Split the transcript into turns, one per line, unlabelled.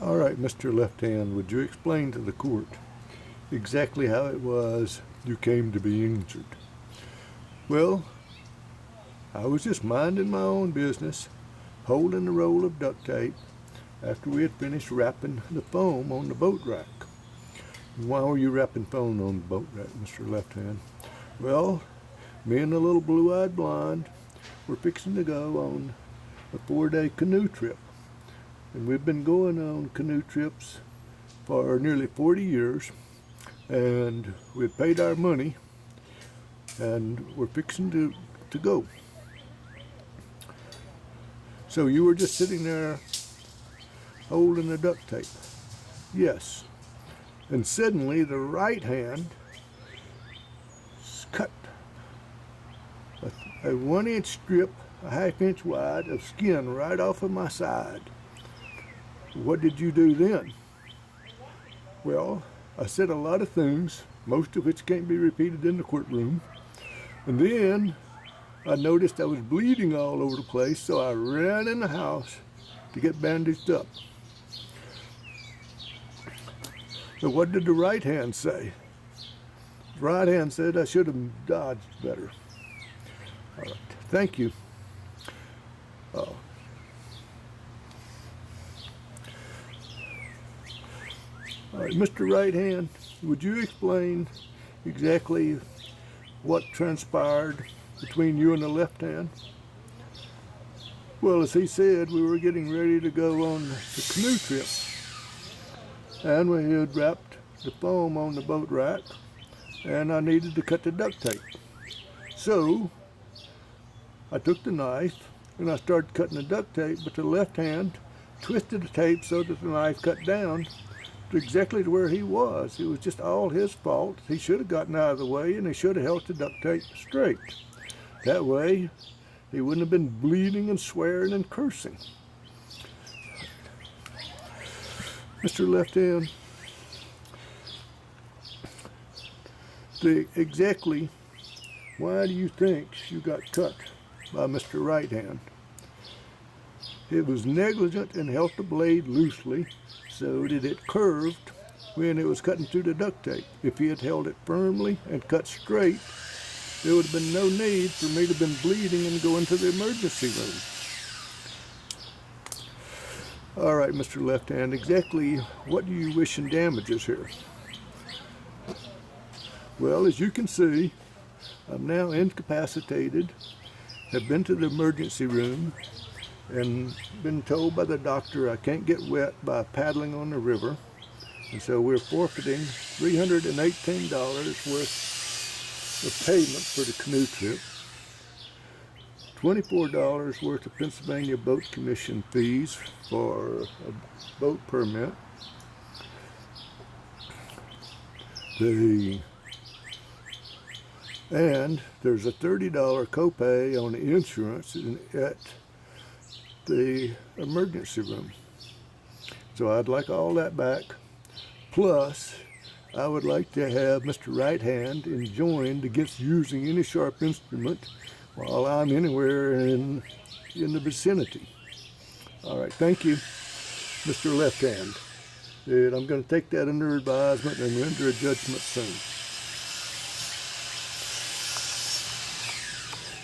All right, Mr. Left Hand, would you explain to the court exactly how it was you came to be injured? Well, I was just minding my own business, holding a roll of duct tape after we had finished wrapping the foam on the boat rack. Why were you wrapping foam on the boat rack, Mr. Left Hand? Well, me and the little blue-eyed blonde were fixing to go on a 4-day canoe trip. And we've been going on canoe trips for nearly 40 years, and we've paid our money, and we're fixing to go. So you were just sitting there holding the duct tape. Yes. And suddenly the right hand cut a 1-inch strip, a 1/2 inch wide, of skin right off of my side. What did you do then? Well, I said a lot of things, most of which can't be repeated in the courtroom. And then I noticed I was bleeding all over the place, so I ran in the house to get bandaged up. So what did the right hand say? The right hand said I should have dodged better. All right, thank you. Oh. All right, Mr. Right Hand, would you explain exactly what transpired between you and the left hand? Well, as he said, we were getting ready to go on the canoe trip, and we had wrapped the foam on the boat rack, and I needed to cut the duct tape. So I took the knife and I started cutting the duct tape, but the left hand twisted the tape so that the knife cut down exactly to where he was. It was just all his fault. He should have gotten out of the way, and he should have held the duct tape straight. That way, he wouldn't have been bleeding and swearing and cursing. Mr. Left Hand, exactly why do you think you got cut by Mr. Right Hand? It was negligent and held the blade loosely, so that it curved when it was cutting through the duct tape. If he had held it firmly and cut straight, there would have been no need for me to have been bleeding and going to the emergency room. All right, Mr. Left Hand, exactly what do you wish in damages here? Well, as you can see, I'm now incapacitated, have been to the emergency room, and been told by the doctor I can't get wet by paddling on the river, and so we're forfeiting $318 worth of payment for the canoe trip, $24 worth of Pennsylvania Boat Commission fees for a boat permit, and there's a $30 copay on the insurance at the emergency room. So I'd like all that back. Plus, I would like to have Mr. Right Hand enjoined against using any sharp instrument while I'm anywhere in the vicinity. All right, thank you, Mr. Left Hand. I'm going to take that under advisement and render a judgment soon.